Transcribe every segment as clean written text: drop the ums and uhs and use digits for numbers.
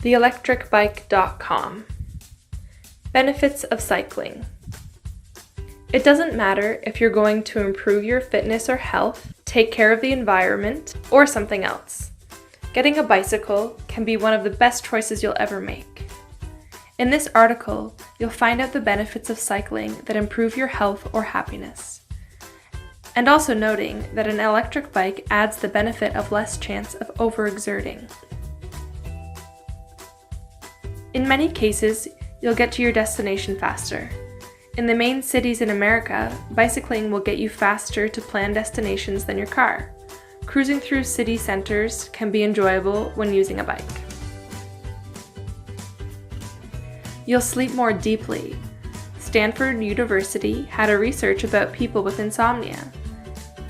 TheElectricBike.com. Benefits of cycling. It doesn't matter if you're going to improve your fitness or health, take care of the environment, or something else. Getting a bicycle can be one of the best choices you'll ever make. In this article, you'll find out the benefits of cycling that improve your health or happiness. And also noting that an electric bike adds the benefit of less chance of overexerting. In many cases, you'll get to your destination faster. In the main cities in America, bicycling will get you faster to planned destinations than your car. Cruising through city centers can be enjoyable when using a bike. You'll sleep more deeply. Stanford University had a research about people with insomnia.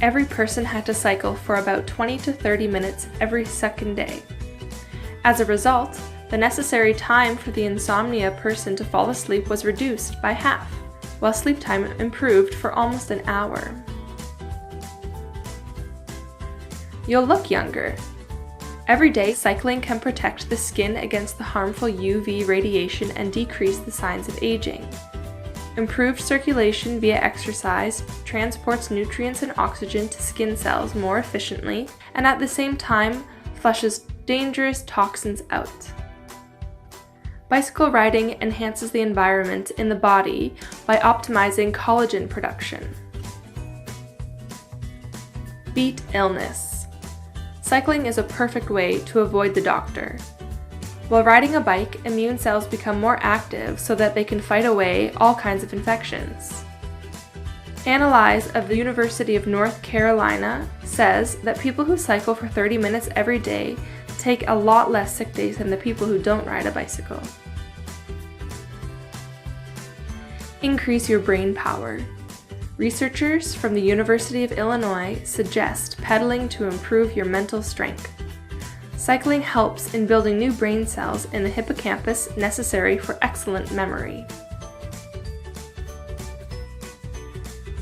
Every person had to cycle for about 20 to 30 minutes every second day. As a result, the necessary time for the insomnia person to fall asleep was reduced by half, while sleep time improved for almost an hour. You'll look younger. Every day, cycling can protect the skin against the harmful UV radiation and decrease the signs of aging. Improved circulation via exercise transports nutrients and oxygen to skin cells more efficiently and at the same time flushes dangerous toxins out. Bicycle riding enhances the environment in the body by optimizing collagen production. Beat illness. Cycling is a perfect way to avoid the doctor. While riding a bike, immune cells become more active so that they can fight away all kinds of infections. Analyze of the University of North Carolina says that people who cycle for 30 minutes every day take a lot less sick days than the people who don't ride a bicycle. Increase your brain power. Researchers from the University of Illinois suggest pedaling to improve your mental strength. Cycling helps in building new brain cells in the hippocampus necessary for excellent memory.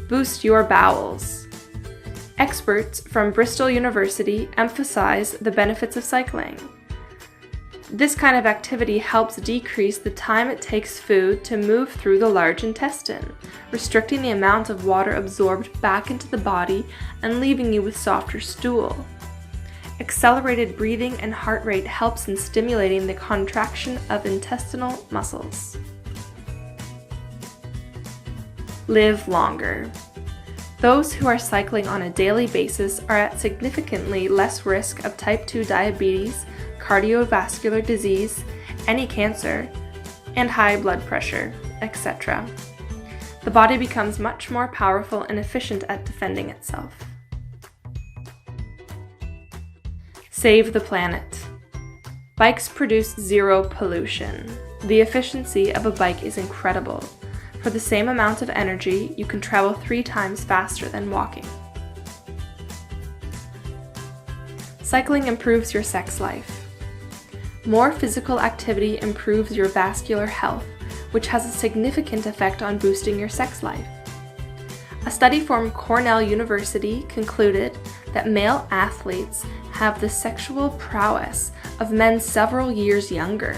Boost your bowels. Experts from Bristol University emphasize the benefits of cycling. This kind of activity helps decrease the time it takes food to move through the large intestine, restricting the amount of water absorbed back into the body and leaving you with softer stool. Accelerated breathing and heart rate helps in stimulating the contraction of intestinal muscles. Live longer. Those who are cycling on a daily basis are at significantly less risk of type 2 diabetes, cardiovascular disease, any cancer, and high blood pressure, etc. The body becomes much more powerful and efficient at defending itself. Save the planet. Bikes produce zero pollution. The efficiency of a bike is incredible. For the same amount of energy, you can travel 3 times faster than walking. Cycling improves your sex life. More physical activity improves your vascular health, which has a significant effect on boosting your sex life. A study from Cornell University concluded that male athletes have the sexual prowess of men several years younger.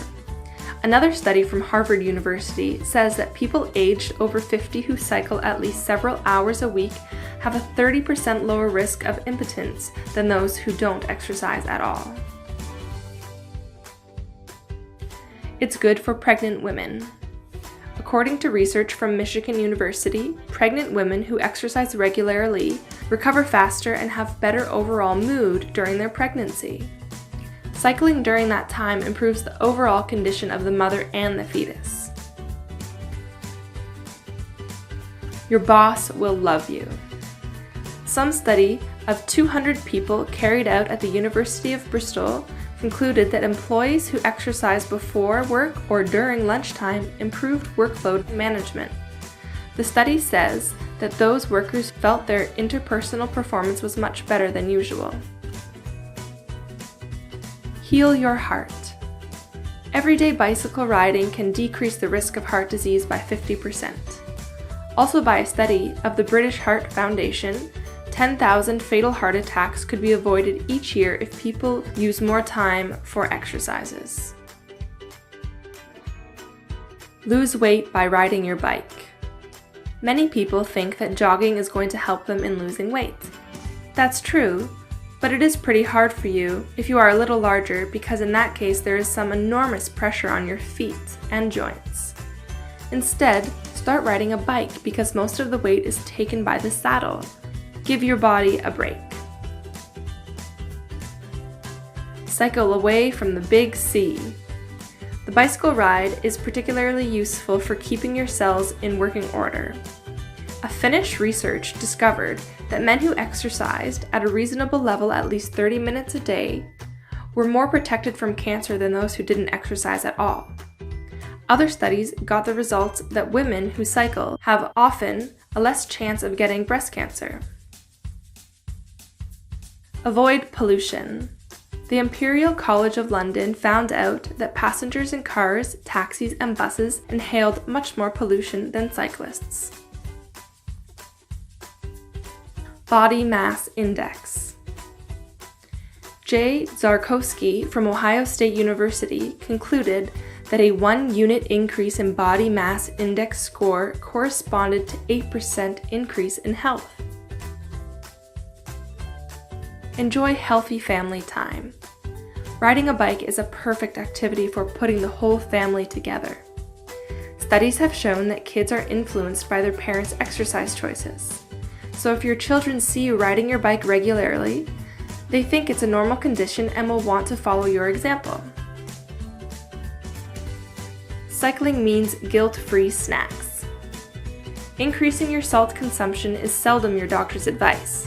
Another study from Harvard University says that people aged over 50 who cycle at least several hours a week have a 30% lower risk of impotence than those who don't exercise at all. It's good for pregnant women. According to research from Michigan University, pregnant women who exercise regularly recover faster and have better overall mood during their pregnancy. Cycling during that time improves the overall condition of the mother and the fetus. Your boss will love you. Some study of 200 people carried out at the University of Bristol concluded that employees who exercise before work or during lunchtime improved workload management. The study says that those workers felt their interpersonal performance was much better than usual. Heal your heart. Everyday bicycle riding can decrease the risk of heart disease by 50%. Also, by a study of the British Heart Foundation, 10,000 fatal heart attacks could be avoided each year if people use more time for exercises. Lose weight by riding your bike. Many people think that jogging is going to help them in losing weight. That's true, but it is pretty hard for you if you are a little larger, because in that case there is some enormous pressure on your feet and joints. Instead, start riding a bike because most of the weight is taken by the saddle. Give your body a break. Cycle away from the big C. The bicycle ride is particularly useful for keeping your cells in working order. A Finnish research discovered that men who exercised at a reasonable level at least 30 minutes a day were more protected from cancer than those who didn't exercise at all. Other studies got the results that women who cycle have often a less chance of getting breast cancer. Avoid pollution. The Imperial College of London found out that passengers in cars, taxis, and buses inhaled much more pollution than cyclists. Body mass index. Jay Zarkowski from Ohio State University concluded that a 1-unit increase in body mass index score corresponded to 8% increase in health. Enjoy healthy family time. Riding a bike is a perfect activity for putting the whole family together. Studies have shown that kids are influenced by their parents' exercise choices. So if your children see you riding your bike regularly, they think it's a normal condition and will want to follow your example. Cycling means guilt-free snacks. Increasing your salt consumption is seldom your doctor's advice.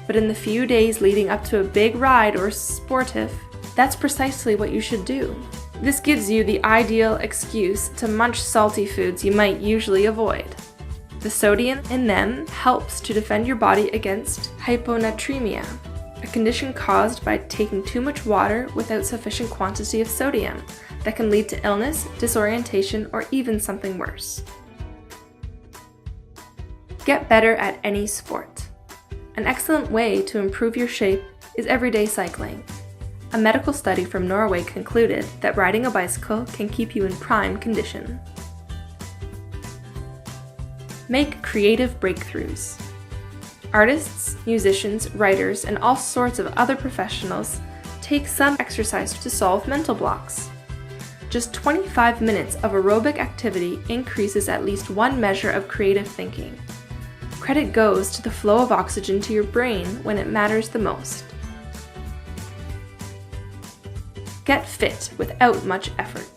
But in the few days leading up to a big ride or sportive, that's precisely what you should do. This gives you the ideal excuse to munch salty foods you might usually avoid. The sodium in them helps to defend your body against hyponatremia, a condition caused by taking too much water without sufficient quantity of sodium that can lead to illness, disorientation, or even something worse. Get better at any sport. An excellent way to improve your shape is everyday cycling. A medical study from Norway concluded that riding a bicycle can keep you in prime condition. Make creative breakthroughs. Artists, musicians, writers, and all sorts of other professionals take some exercise to solve mental blocks. Just 25 minutes of aerobic activity increases at least one measure of creative thinking. Credit goes to the flow of oxygen to your brain when it matters the most. Get fit without much effort.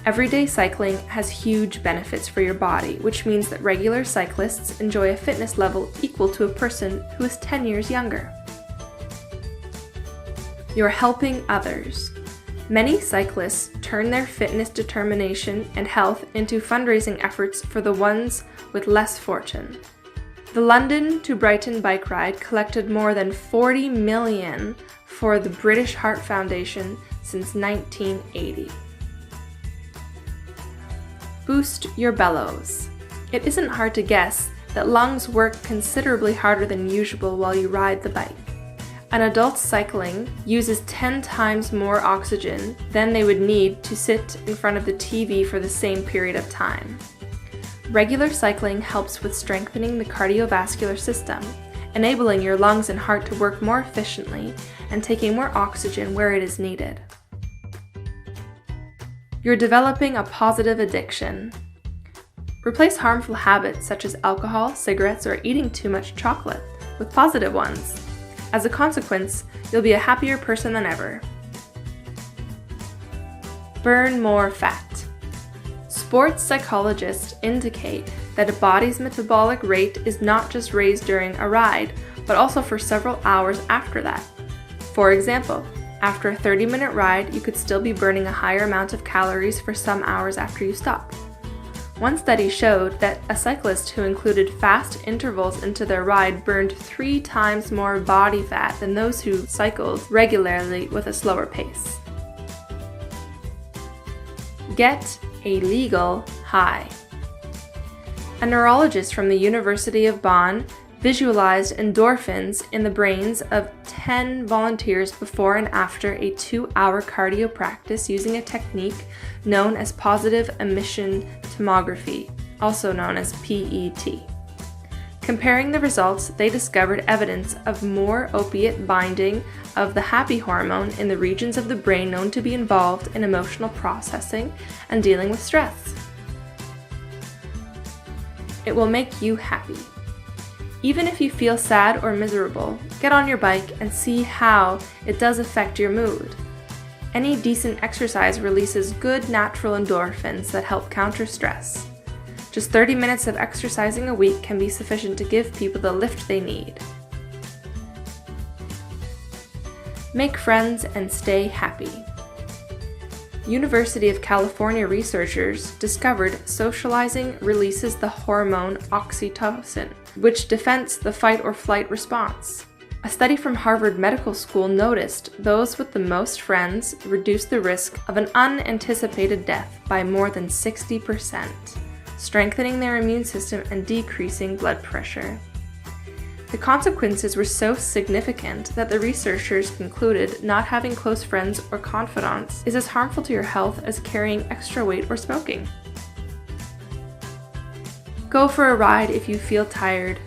Everyday cycling has huge benefits for your body, which means that regular cyclists enjoy a fitness level equal to a person who is 10 years younger. You're helping others. Many cyclists turn their fitness determination and health into fundraising efforts for the ones with less fortune. The London to Brighton bike ride collected more than 40 million for the British Heart Foundation since 1980. Boost your bellows. It isn't hard to guess that lungs work considerably harder than usual while you ride the bike. An adult cycling uses 10 times more oxygen than they would need to sit in front of the TV for the same period of time. Regular cycling helps with strengthening the cardiovascular system, enabling your lungs and heart to work more efficiently and taking more oxygen where it is needed. You're developing a positive addiction. Replace harmful habits such as alcohol, cigarettes, or eating too much chocolate with positive ones. As a consequence, you'll be a happier person than ever. Burn more fat. Sports psychologists indicate that a body's metabolic rate is not just raised during a ride, but also for several hours after that. For example, after a 30-minute ride, you could still be burning a higher amount of calories for some hours after you stop. One study showed that a cyclist who included fast intervals into their ride burned 3 times more body fat than those who cycled regularly with a slower pace. Get a legal high. A neurologist from the University of Bonn visualized endorphins in the brains of 10 volunteers before and after a 2-hour cardio practice using a technique known as positive emission tomography, also known as PET. Comparing the results, they discovered evidence of more opiate binding of the happy hormone in the regions of the brain known to be involved in emotional processing and dealing with stress. It will make you happy. Even if you feel sad or miserable, get on your bike and see how it does affect your mood. Any decent exercise releases good natural endorphins that help counter stress. Just 30 minutes of exercising a week can be sufficient to give people the lift they need. Make friends and stay happy. University of California researchers discovered socializing releases the hormone oxytocin, which defends the fight or flight response. A study from Harvard Medical School noticed those with the most friends reduced the risk of an unanticipated death by more than 60%. Strengthening their immune system and decreasing blood pressure. The consequences were so significant that the researchers concluded not having close friends or confidants is as harmful to your health as carrying extra weight or smoking. Go for a ride if you feel tired.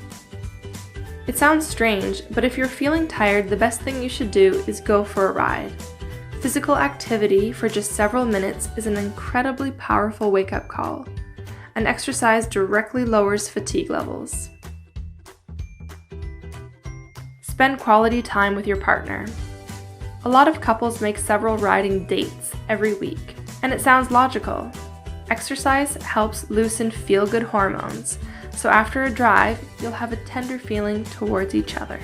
It sounds strange, but if you're feeling tired, the best thing you should do is go for a ride. Physical activity for just several minutes is an incredibly powerful wake-up call. And exercise directly lowers fatigue levels. Spend quality time with your partner. A lot of couples make several riding dates every week, and it sounds logical. Exercise helps loosen feel-good hormones, so after a drive, you'll have a tender feeling towards each other.